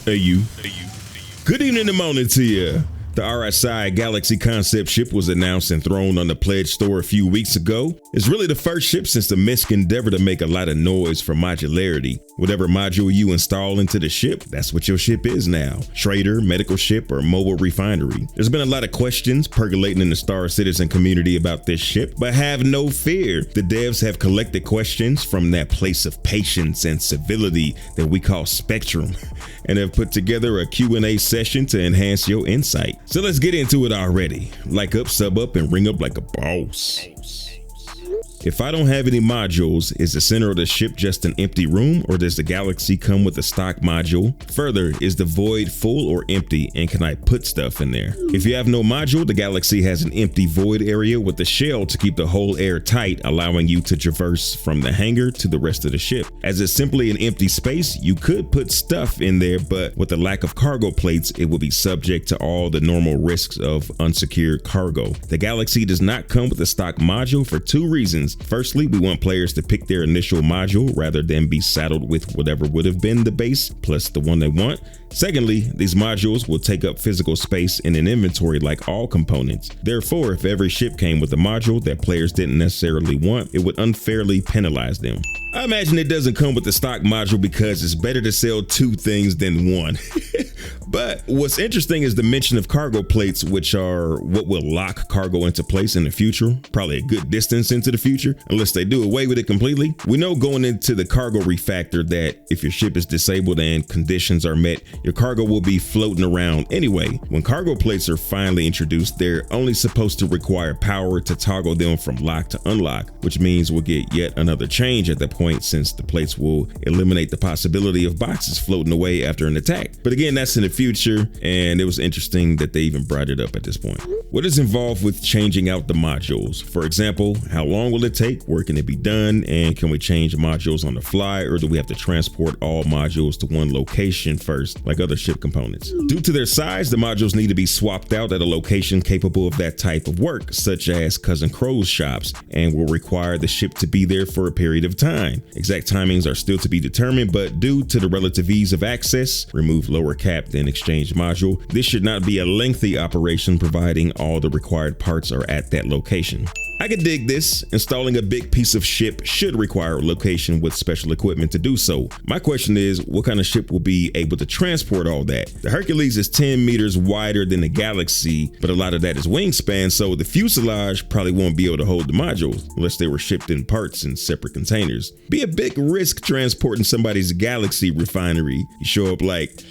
Hey you. Good evening and morning to you. The RSI Galaxy concept ship was announced and thrown on the Pledge store a few weeks ago. It's really the first ship since the Misk endeavor to make a lot of noise for modularity. Whatever module you install into the ship, that's what your ship is now. Trader, medical ship, or mobile refinery. There's been a lot of questions percolating in the Star Citizen community about this ship, but have no fear. The devs have collected questions from that place of patience and civility that we call Spectrum, and have put together a Q&A session to enhance your insight. So let's get into it already. Like up, sub up, and ring up like a boss. If I don't have any modules, is the center of the ship just an empty room, or does the Galaxy come with a stock module? Further, is the void full or empty, and can I put stuff in there? If you have no module, the Galaxy has an empty void area with a shell to keep the whole air tight, allowing you to traverse from the hangar to the rest of the ship. As it's simply an empty space, you could put stuff in there, but with the lack of cargo plates, it will be subject to all the normal risks of unsecured cargo. The Galaxy does not come with a stock module for two reasons. Firstly, we want players to pick their initial module rather than be saddled with whatever would have been the base plus the one they want. Secondly, these modules will take up physical space in an inventory like all components. Therefore, if every ship came with a module that players didn't necessarily want, it would unfairly penalize them. I imagine it doesn't come with the stock module because it's better to sell two things than one. But what's interesting is the mention of cargo plates, which are what will lock cargo into place in the future, probably a good distance into the future, unless they do away with it completely. We know going into the cargo refactor that if your ship is disabled and conditions are met, your cargo will be floating around anyway. When cargo plates are finally introduced, they're only supposed to require power to toggle them from lock to unlock, which means we'll get yet another change at that point, since the plates will eliminate the possibility of boxes floating away after an attack. But again, that's in the future, and it was interesting that they even brought it up at this point. What is involved with changing out the modules? For example, how long will it take? Where can it be done? And can we change modules on the fly, or do we have to transport all modules to one location first, like other ship components? Due to their size, the modules need to be swapped out at a location capable of that type of work, such as Cousin Crow's shops, and will require the ship to be there for a period of time. Exact timings are still to be determined, but due to the relative ease of access, remove lower cap then exchange module. This should not be a lengthy operation, providing all the required parts are at that location. I could dig this. Installing a big piece of ship should require a location with special equipment to do so. My question is, what kind of ship will be able to transport all that? The Hercules is 10 meters wider than the Galaxy, but a lot of that is wingspan, so the fuselage probably won't be able to hold the modules unless they were shipped in parts in separate containers. Be a big risk transporting somebody's Galaxy refinery. You show up like,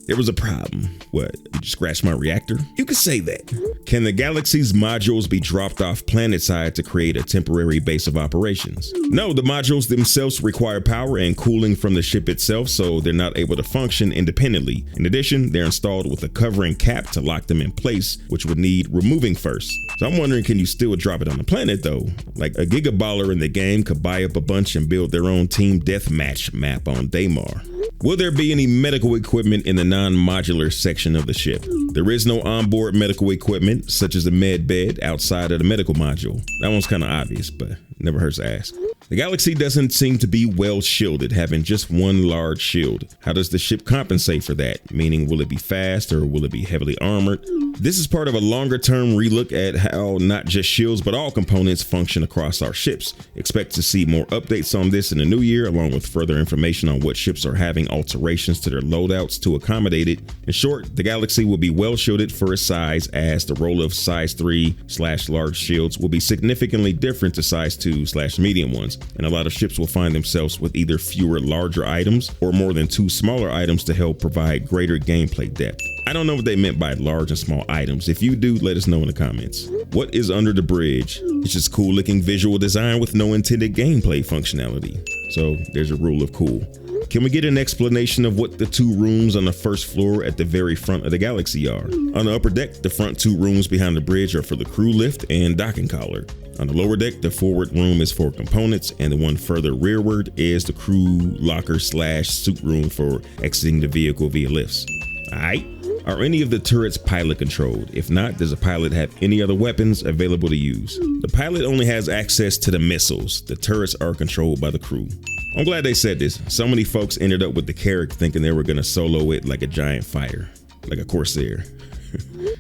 there was a problem. What, you just scratched my reactor? You could say that. Can the Galaxy's modules be dropped off planetside to create a temporary base of operations? No, the modules themselves require power and cooling from the ship itself, so they're not able to function independently. In addition, they're installed with a covering cap to lock them in place, which would need removing first. So I'm wondering, can you still drop it on the planet though? Like a gigaballer in the game could buy up a bunch and build their own team deathmatch map on Daymar. Will there be any medical equipment in the non-modular section of the ship? There is no onboard medical equipment, such as a med bed, outside of the medical module. That one's kind of obvious, but never hurts to ask. The Galaxy doesn't seem to be well shielded, having just one large shield. How does the ship compensate for that? Meaning, will it be fast or will it be heavily armored? This is part of a longer term relook at how not just shields, but all components function across our ships. Expect to see more updates on this in the new year, along with further information on what ships are having alterations to their loadouts to accommodate it. In short, the Galaxy will be well shielded for its size, as the role of size 3/large shields will be significantly different to size 2/medium ones, and a lot of ships will find themselves with either fewer larger items or more than 2 smaller items to help provide greater gameplay depth. I don't know what they meant by large and small items. If you do, let us know in the comments. What is under the bridge? It's just cool looking visual design with no intended gameplay functionality. So there's a rule of cool. Can we get an explanation of what the 2 rooms on the first floor at the very front of the Galaxy are? On the upper deck, the front 2 rooms behind the bridge are for the crew lift and docking collar. On the lower deck, the forward room is for components, and the one further rearward is the crew locker/suit room for exiting the vehicle via lifts. Alright. Are any of the turrets pilot controlled? If not, does a pilot have any other weapons available to use? The pilot only has access to the missiles. The turrets are controlled by the crew. I'm glad they said this. So many folks ended up with the Carrack thinking they were going to solo it like a giant fighter, like a Corsair.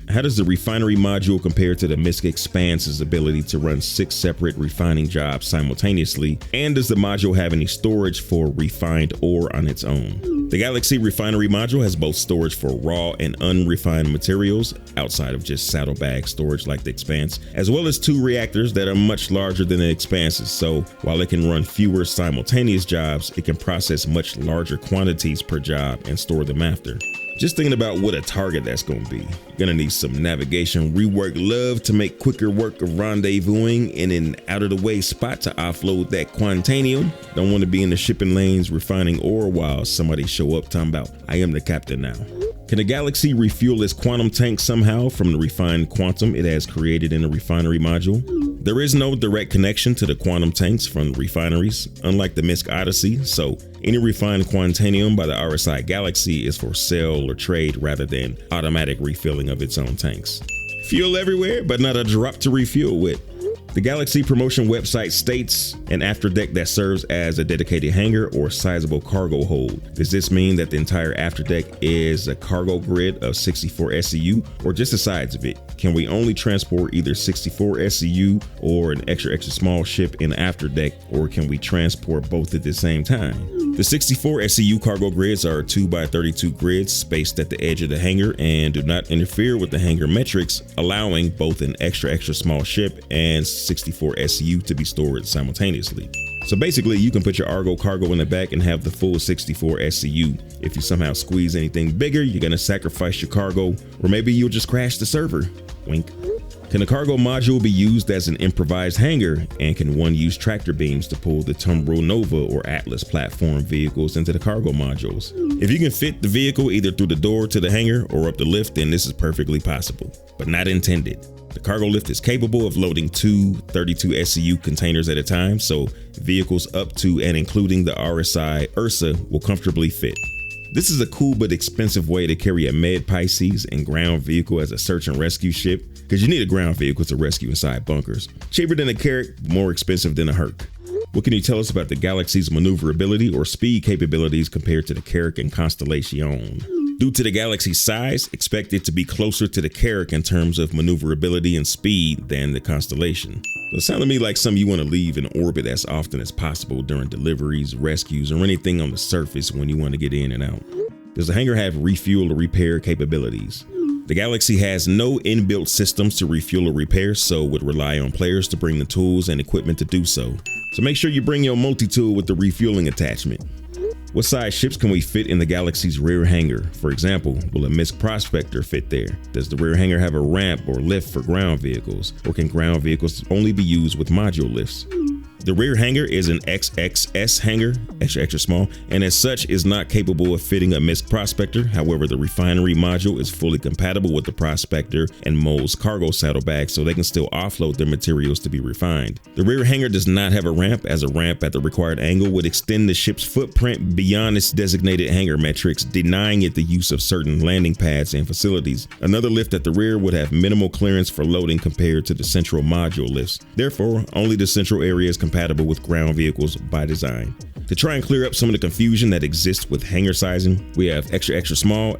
How does the Refinery module compare to the MISC Expanse's ability to run 6 separate refining jobs simultaneously? And does the module have any storage for refined ore on its own? The Galaxy Refinery module has both storage for raw and unrefined materials, outside of just saddlebag storage like the Expanse, as well as 2 reactors that are much larger than the Expanse's. So while it can run fewer simultaneous jobs, it can process much larger quantities per job and store them after. Just thinking about what a target that's going to be. Gonna need some navigation rework love to make quicker work of rendezvousing in an out of the way spot to offload that quantanium. Don't want to be in the shipping lanes refining ore while somebody show up talking about, I am the captain now. Can the Galaxy refuel its quantum tank somehow from the refined quantum it has created in the Refinery module? There is no direct connection to the quantum tanks from the refineries, unlike the MISC Odyssey, so any refined quantanium by the RSI Galaxy is for sale or trade rather than automatic refilling of its own tanks. Fuel everywhere, but not a drop to refuel with. The Galaxy promotion website states an afterdeck that serves as a dedicated hangar or sizable cargo hold. Does this mean that the entire afterdeck is a cargo grid of 64 SCU or just the sides of it? Can we only transport either 64 SCU or an extra small ship in the afterdeck, or can we transport both at the same time? The 64 SCU cargo grids are 2x32 grids spaced at the edge of the hangar and do not interfere with the hangar metrics, allowing both an extra small ship and 64 SCU to be stored simultaneously. So basically, you can put your Argo cargo in the back and have the full 64 SCU. If you somehow squeeze anything bigger, you're gonna sacrifice your cargo, or maybe you'll just crash the server. Wink. Can the cargo module be used as an improvised hangar, and can one use tractor beams to pull the Tumbril Nova or Atlas platform vehicles into the cargo modules? If you can fit the vehicle either through the door to the hangar or up the lift, then this is perfectly possible, but not intended. The cargo lift is capable of loading 2 32 SCU containers at a time, so vehicles up to and including the RSI Ursa will comfortably fit. This is a cool but expensive way to carry a Med Pisces and ground vehicle as a search and rescue ship, because you need a ground vehicle to rescue inside bunkers. Cheaper than a Carrack, more expensive than a Herc. What can you tell us about the Galaxy's maneuverability or speed capabilities compared to the Carrack and Constellation? Due to the Galaxy's size, expect it to be closer to the Carrack in terms of maneuverability and speed than the Constellation. It sounded to me like something you want to leave in orbit as often as possible during deliveries, rescues, or anything on the surface when you want to get in and out. Does the hangar have refuel or repair capabilities? The Galaxy has no inbuilt systems to refuel or repair, so would rely on players to bring the tools and equipment to do so. So make sure you bring your multi-tool with the refueling attachment. What size ships can we fit in the Galaxy's rear hangar? For example, will a MISC Prospector fit there? Does the rear hangar have a ramp or lift for ground vehicles? Or can ground vehicles only be used with module lifts? The rear hangar is an XXS hangar, extra small, and as such is not capable of fitting a MISC Prospector. However, the Refinery module is fully compatible with the Prospector and molds cargo saddlebags, so they can still offload their materials to be refined. The rear hangar does not have a ramp, as a ramp at the required angle would extend the ship's footprint beyond its designated hangar metrics, denying it the use of certain landing pads and facilities. Another lift at the rear would have minimal clearance for loading compared to the central module lifts. Therefore, only the central area is compatible with ground vehicles by design. To try and clear up some of the confusion that exists with hangar sizing, we have extra small,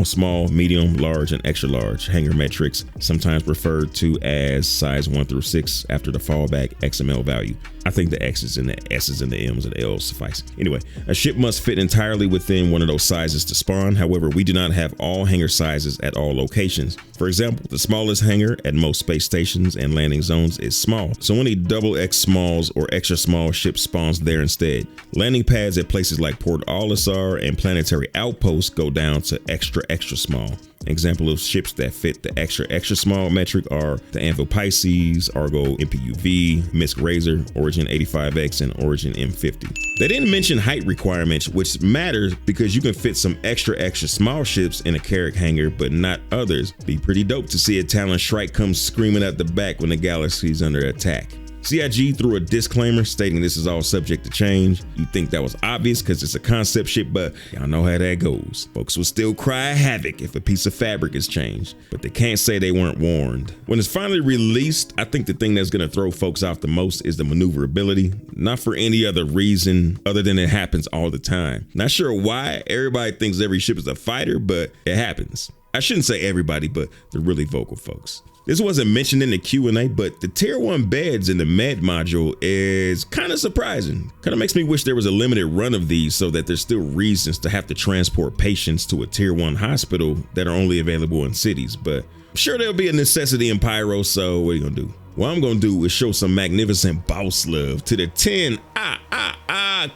small, medium, large, and extra large hangar metrics, sometimes referred to as size 1 through 6 after the fallback XML value. I think the X's and the S's and the M's and the L's suffice. Anyway, a ship must fit entirely within one of those sizes to spawn. However, we do not have all hangar sizes at all locations. For example, the smallest hangar at most space stations and landing zones is small, so any XX smalls or extra small ship spawns there instead. Landing pads at places like Port Olisar and Planetary Outposts go down to extra small. An example of ships that fit the extra small metric are the Anvil Pisces, Argo MPUV, MISC Razor, Origin 85X, and Origin M50. They didn't mention height requirements, which matters because you can fit some extra small ships in a Carrack hangar, but not others. Be pretty dope to see a Talon Shrike come screaming at the back when the Galaxy's under attack. CIG threw a disclaimer stating this is all subject to change. You think that was obvious because it's a concept ship, but y'all know how that goes. Folks will still cry havoc if a piece of fabric is changed, but they can't say they weren't warned. When it's finally released, I think the thing that's gonna throw folks off the most is the maneuverability, not for any other reason other than it happens all the time. Not sure why everybody thinks every ship is a fighter, but it happens. I shouldn't say everybody, but the really vocal folks. This wasn't mentioned in the Q&A, but the tier 1 beds in the med module is kind of surprising. Kind of makes me wish there was a limited run of these so that there's still reasons to have to transport patients to a tier 1 hospital that are only available in cities, but I'm sure there'll be a necessity in Pyro, so what are you gonna do? What I'm gonna do is show some magnificent boss love to the 10,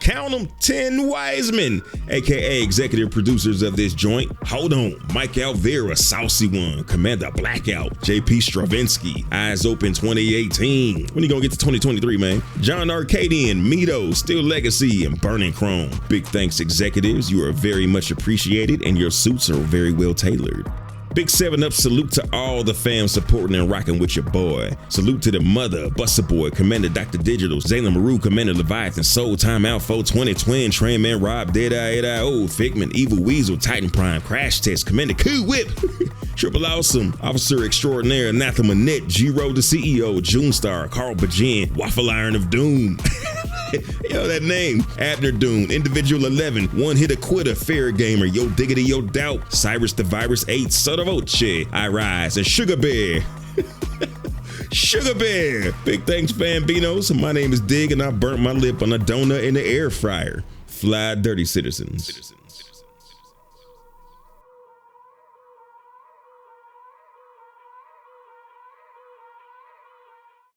count them, 10 wise men, aka executive producers of this joint. Hold on, Mike Alvera, Saucy One, Commander Blackout, JP Stravinsky, Eyes Open 2018. When you gonna get to 2023, man? John Arcadian, Mito, Steel Legacy, and Burning Chrome. Big thanks, executives. You are very much appreciated, and your suits are very well tailored. Big 7-up salute to all the fam supporting and rocking with your boy. Salute to the mother, Buster Boy, Commander Dr. Digital, Zayla Maru, Commander Leviathan, Soul Time Alpha, 20 Twin, Train Man Rob, Deadeye, 8IO, Figment, Evil Weasel, Titan Prime, Crash Test, Commander Coup Whip, Triple Awesome, Officer Extraordinaire, Anathema Net, G-Road the CEO, Junestar, Carl Bajin, Waffle Iron of Doom. Yo, that name, Abner Doom, Individual 11, One Hitter Quitter, Fair Gamer, Yo Diggity, Yo Doubt, Cyrus the Virus 8, Soda Voce, I Rise, and Sugar Bear. Sugar Bear. Big thanks, Bambinos. My name is Dig, and I burnt my lip on a donut in the air fryer. Fly dirty citizens.